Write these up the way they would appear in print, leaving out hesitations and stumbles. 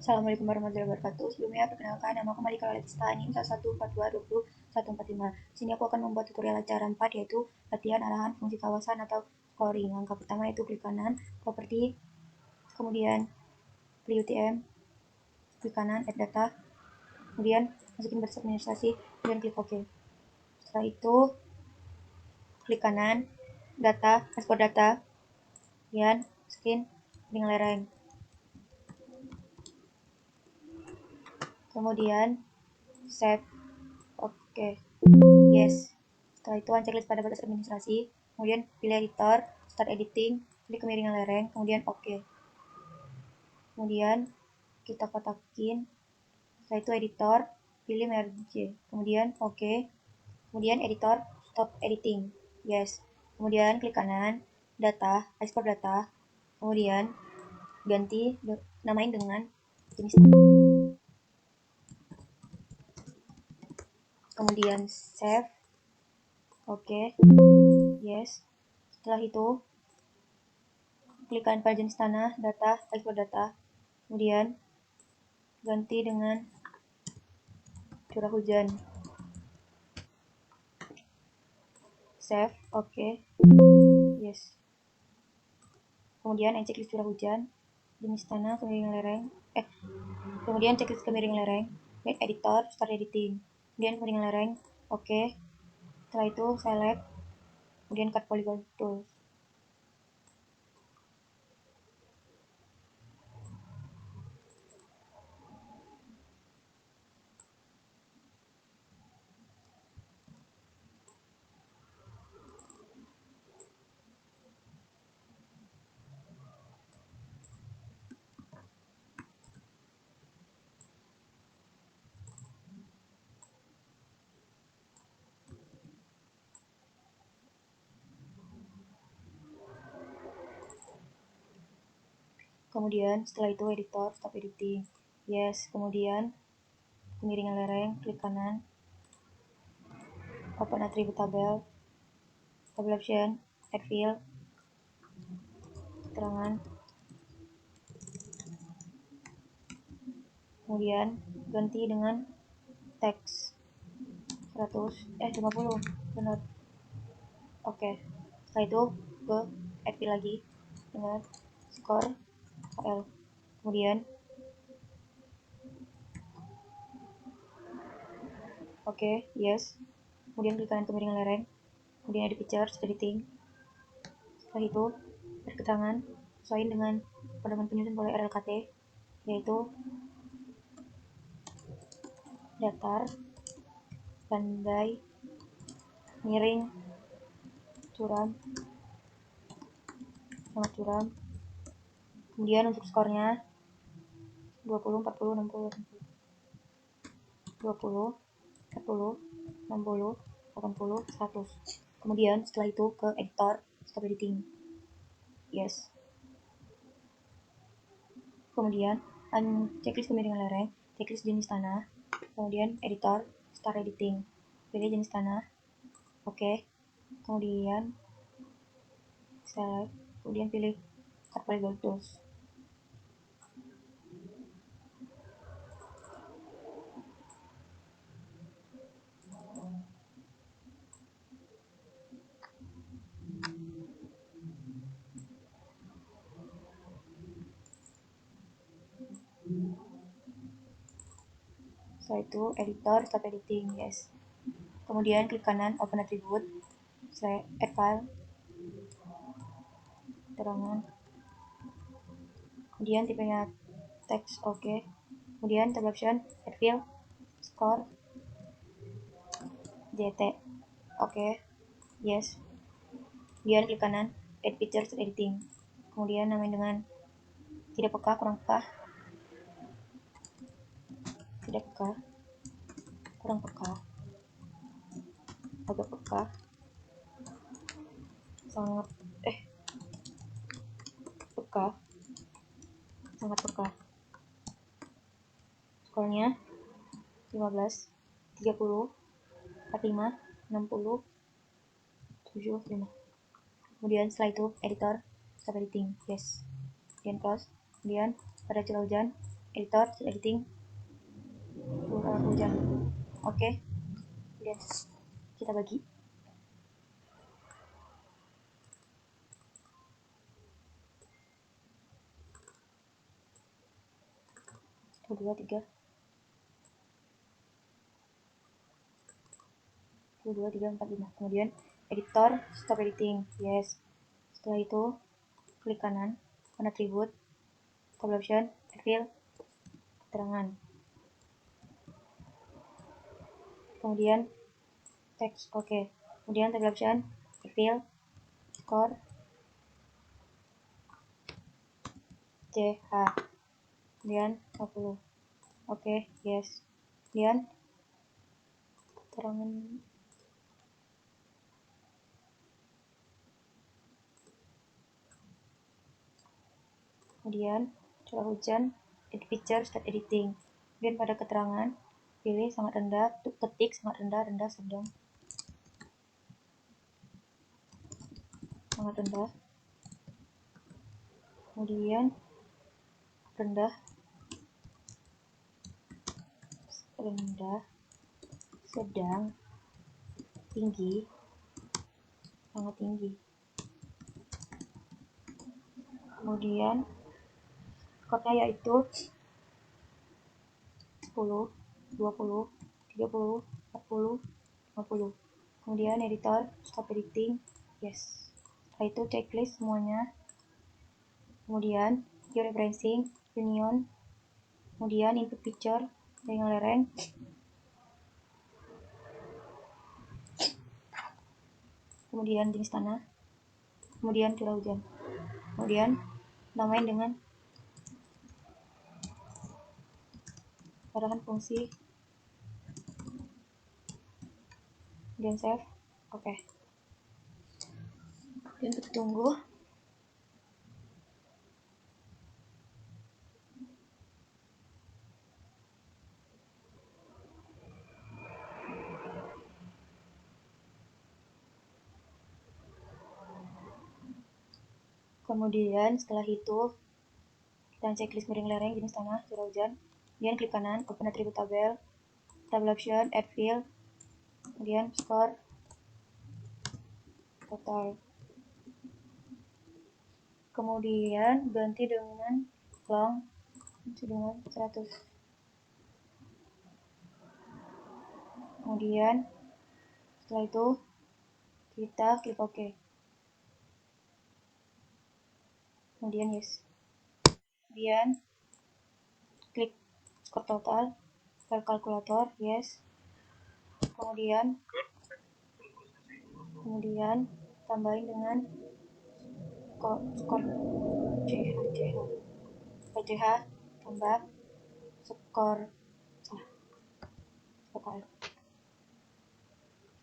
Assalamualaikum warahmatullahi wabarakatuh. Sebelumnya, perkenalkan, nama aku Malika Lalista, NIM 1142202145. Sini aku akan membuat tutorial acara 4, yaitu latihan arahan fungsi kawasan atau scoring. Langkah pertama yaitu klik kanan, properti, kemudian pilih UTM, klik kanan, add data, kemudian masukin basis administrasi, kemudian klik OK. Setelah itu, klik kanan, data, ekspor data, kemudian skin, ring lereng. Kemudian save, oke, yes. Setelah itu unchecklist pada batas administrasi, kemudian pilih editor, start editing, klik kemiringan lereng, kemudian oke. Kemudian kita kotakin, setelah itu editor, pilih merge, kemudian oke. Kemudian editor, stop editing, yes. Kemudian klik kanan, data, export data, kemudian ganti, namain dengan jenis, kemudian save, oke, yes. Setelah itu klikkan pada jenis tanah, data, export data, kemudian ganti dengan curah hujan, save, oke, yes. Kemudian checklist curah hujan, jenis tanah, kemiringan lereng, kemudian checklist kemiringan lereng, editor, start editing, kemudian kemiringan lereng, oke. Setelah itu select, kemudian cut polygon tools. Kemudian setelah itu editor, stop editing, yes. Kemudian kemiringan lereng, klik kanan, open attribute tabel, tabel option, add field, keterangan, kemudian ganti dengan teks 50, benar, oke. Setelah itu ke add field lagi dengan skor KL, kemudian oke, yes. Kemudian klik kanan kemiringan lereng, kemudian edit pictures, editing. Setelah itu keterangan sesuai dengan pedoman penyusun oleh RLKT, yaitu datar, landai, miring, curam, sangat curam. Kemudian untuk skornya 20, 40, 60, 20, 40, 60, 80, 100. Kemudian setelah itu ke editor, stop editing, yes. Kemudian checklist kemiringan lereng, checklist jenis tanah, kemudian editor, start editing, pilih jenis tanah, oke. Kemudian select, kemudian pilih cut polygon tools. Setelah itu editor, stop editing, yes. Kemudian klik kanan, open attribute, add file, keterangan, kemudian tipenya teks, oke. Kemudian tab option, add field, score, JT, oke, yes. Kemudian klik kanan, add pictures editing, kemudian namain dengan tidak peka, kurang peka, tidak peka, kurang peka, agak peka, sangat peka, sangat peka. Skornya 15, 30, 45, 60, 75. Kemudian setelah itu editor, stop editing, yes. Kemudian close. Kemudian pada curah hujan, editor, editing, curah hujan. Oke, kemudian kita bagi. Dua, tiga, 1, 2, 3, 4, 5. Kemudian editor, stop editing, yes. Setelah itu klik kanan, atribut, tabel option, fill, keterangan. Kemudian teks, oke. Kemudian tabel option, fill, skor, CH. Kemudian 50. Oke, yes. Kemudian keterangan. Kemudian curah hujan, edit picture, start editing. Kemudian pada keterangan pilih sangat rendah, ketik sangat rendah, rendah, sedang, sangat rendah. Kemudian rendah, rendah, sedang, tinggi, sangat tinggi. Kemudian skornya yaitu 10, 20, 30, 40, 50. Kemudian editor, stop editing, yes. Setelah itu checklist semuanya. Kemudian georeferencing, union. Kemudian input picture, jaringan lereng. Kemudian jenis tanah. Kemudian curah hujan. Kemudian namain dengan arahan fungsi. Kemudian save. Oke. Dan kita tunggu. Kemudian setelah itu kita checklist miring lereng, jenis tanah, curah hujan. Kemudian klik kanan, open atribut tabel, tabel option, add field. Kemudian skor, total. Kemudian ganti dengan long, dengan 100. Kemudian setelah itu kita klik OK. Kemudian yes. Kemudian klik skor total, file kalkulator, yes. Kemudian tambahin dengan skor CH tambah skor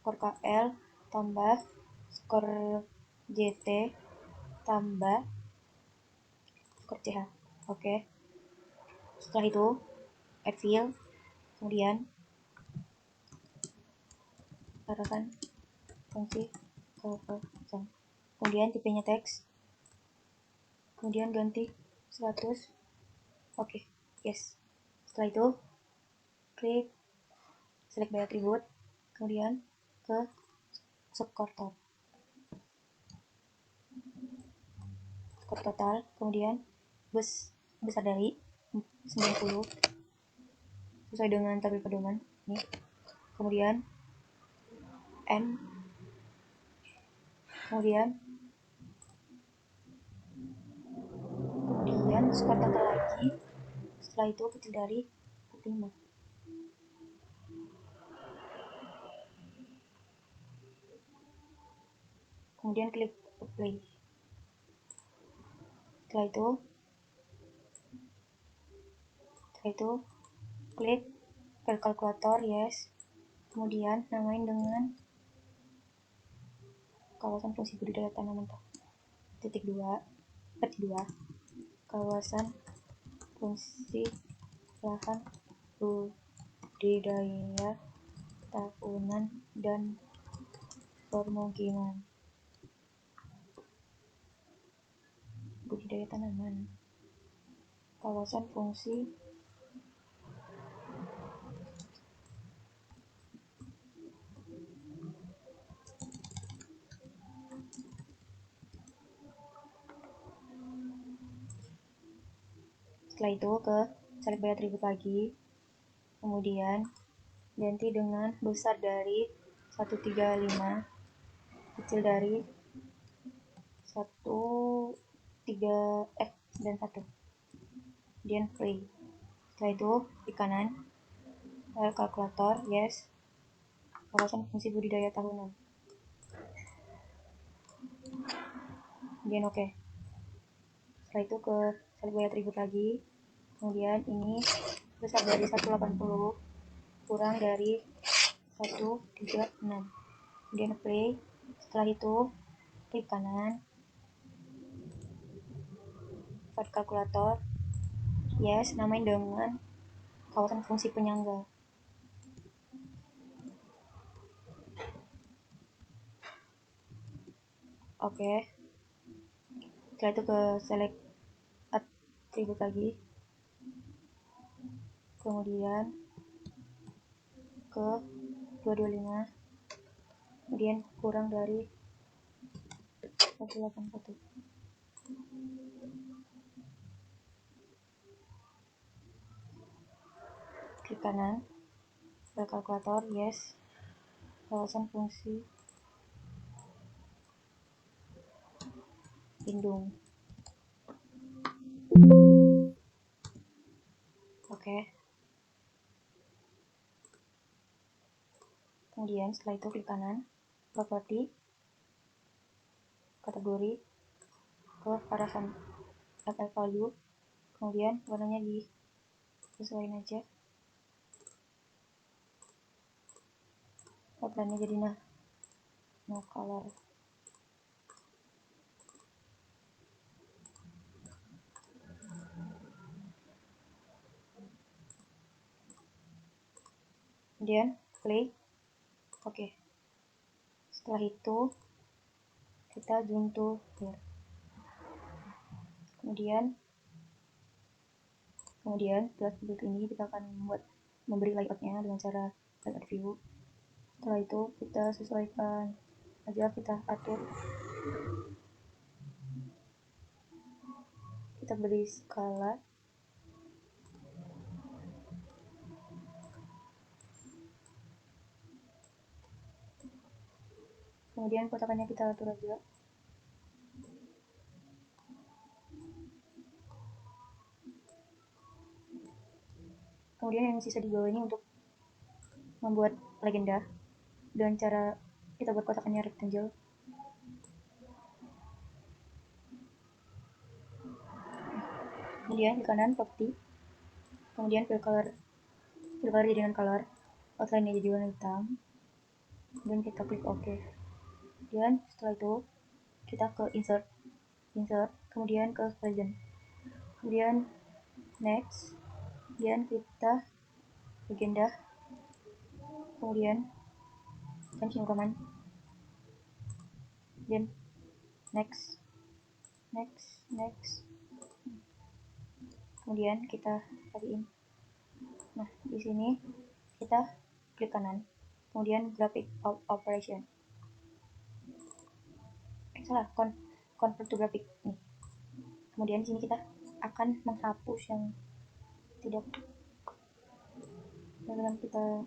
KL tambah skor JT tambah skor CH. Oke. Setelah itu add field, kemudian arahkan fungsi ke kemudian tipenya teks, kemudian ganti 100. Oke, yes. Setelah itu klik select by attribute, kemudian ke skor total, kemudian besar dari 90 sesuai dengan tabel pedoman ini. Kemudian N, kemudian skor total lagi. Setelah itu kecil dari 45. Kemudian klik apply. Setelah itu klik file kalkulator, yes. Kemudian namain dengan kawasan fungsi budidaya tanaman titik 2, kawasan fungsi lahan budidaya tahunan dan permukiman budidaya tanaman, kawasan fungsi Setelah itu ke select by attribute lagi, kemudian ganti dengan besar dari 135, kecil dari 1 dan 1, kemudian play. Setelah itu di kanan kalkulator, yes, kawasan fungsi budidaya tahunan, kemudian oke. Setelah itu ke select by attribute lagi, kemudian ini besar dari 180 kurang dari 136, kemudian play. Setelah itu klik kanan, start kalkulator, yes, namain dengan kawasan fungsi penyangga. Oke. Setelah itu ke select attribute lagi, kemudian ke 225, kemudian kurang dari 181. Klik kanan, ke kalkulator, yes, kawasan fungsi lindung. Oke. Kemudian setelah itu klik kanan, properti, kategori, ke parameter FF value, kemudian warnanya disesuaikan aja, outline-nya jadi no color. Kemudian play. Oke. Setelah itu kita zoom to here. Kemudian setelah seperti ini kita akan memberi layoutnya dengan cara layout view. Setelah itu kita sesuaikan aja, kita atur, kita beri skala, kemudian kotakannya kita atur aja. Kemudian yang sisa di bawah ini untuk membuat legenda dengan cara kita buat kotakannya rectangle. Kemudian di kanan property, kemudian fill color jadi dengan color, outline-nya jadi warna hitam, dan kita klik OK. Dan setelah itu kita ke insert, kemudian ke legend, kemudian next, kemudian kita legenda, kemudian Times New Roman, dan next, kemudian kita cariin. Nah, di sini kita klik kanan, kemudian graphic operation, convert to graphic nih. Kemudian di sini kita akan menghapus yang tidak, dengan kita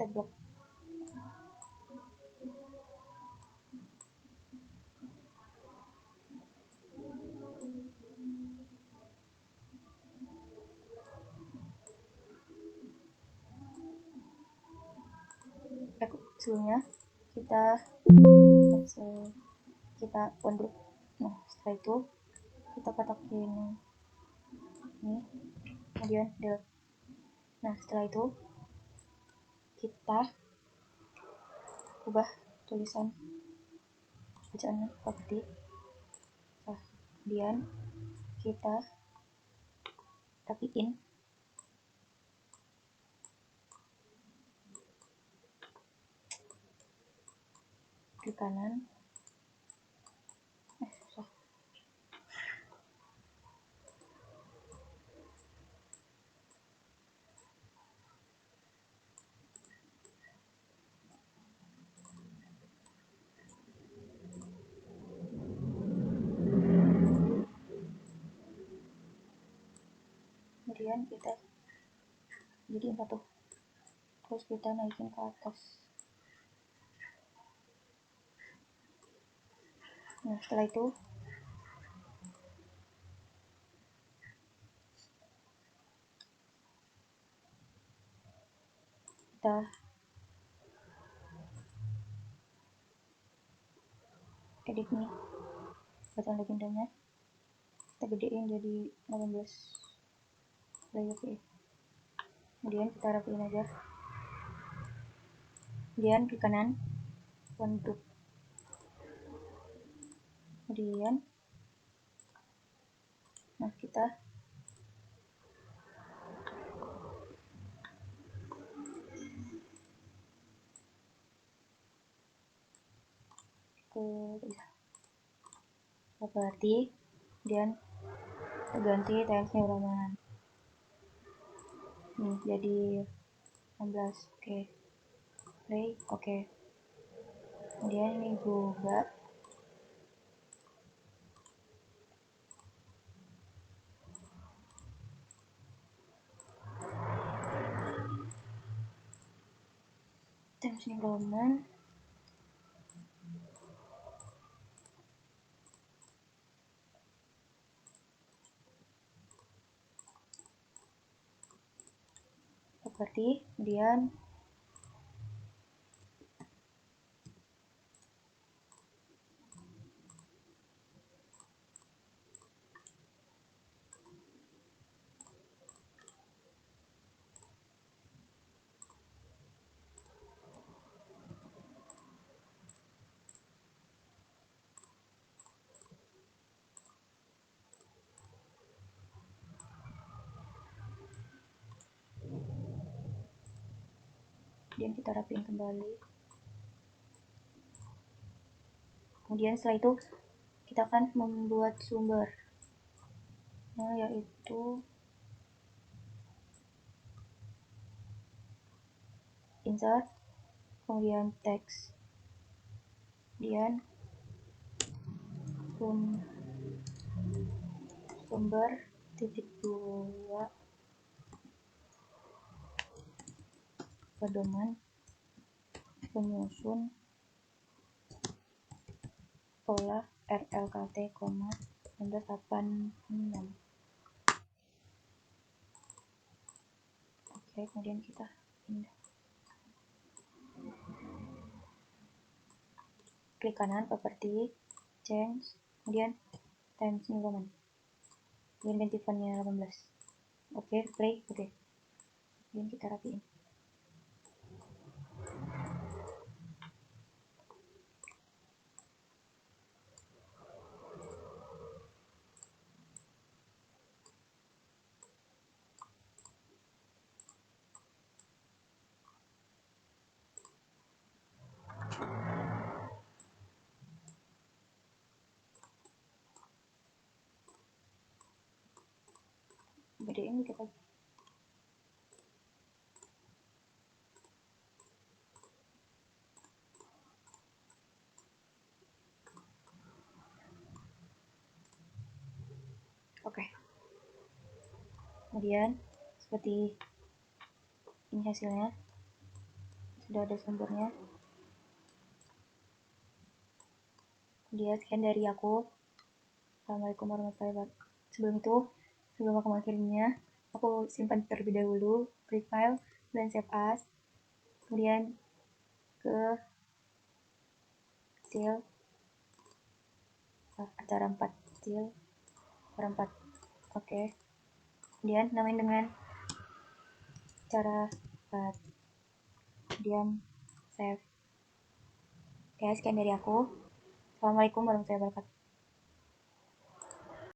blok. Sebelumnya kita undo. Nah, setelah itu kita kotakin ini, kemudian delete. Nah, setelah itu kita ubah tulisan bacaannya seperti. Nah, kemudian kita rapiin, klik kanan, susah. kemudian kita jadiin satu, terus kita naikin ke atas. Nah setelah itu kita edit nih bacaan legendanya, kita gedein jadi 18 play. Oke. Kemudian kita rapiin aja, kemudian klik kanan untuk, kemudian nah kita ke properti, kemudian kita ganti Times New Roman nih jadi 16. Oke, play. Oke, kemudian ini juga Times New Roman properti, kemudian kita rapiin kembali. Kemudian setelah itu kita akan membuat sumber, nah yaitu insert, kemudian teks, kemudian sumber titik 2 pedoman penyusun pola RLKT, 1986. Oke, kemudian kita pindah, klik kanan properti, change, kemudian Times New Roman, kemudian ganti fontnya 18. Oke, play. Oke, kemudian kita rapiin. Gedein dikit lagi. Oke, kemudian seperti ini hasilnya, sudah ada sumbernya. Kemudian sekian dari aku. Assalamualaikum warahmatullahi wabarakatuh. Sebelum aku mengakhirinya, aku simpan terlebih dahulu, klik file dan save as, kemudian ke kecil acara 4 kecil acara 4. Oke, kemudian namain dengan cara 4, kemudian save. Oke, sekian dari aku. Assalamualaikum warahmatullahi wabarakatuh.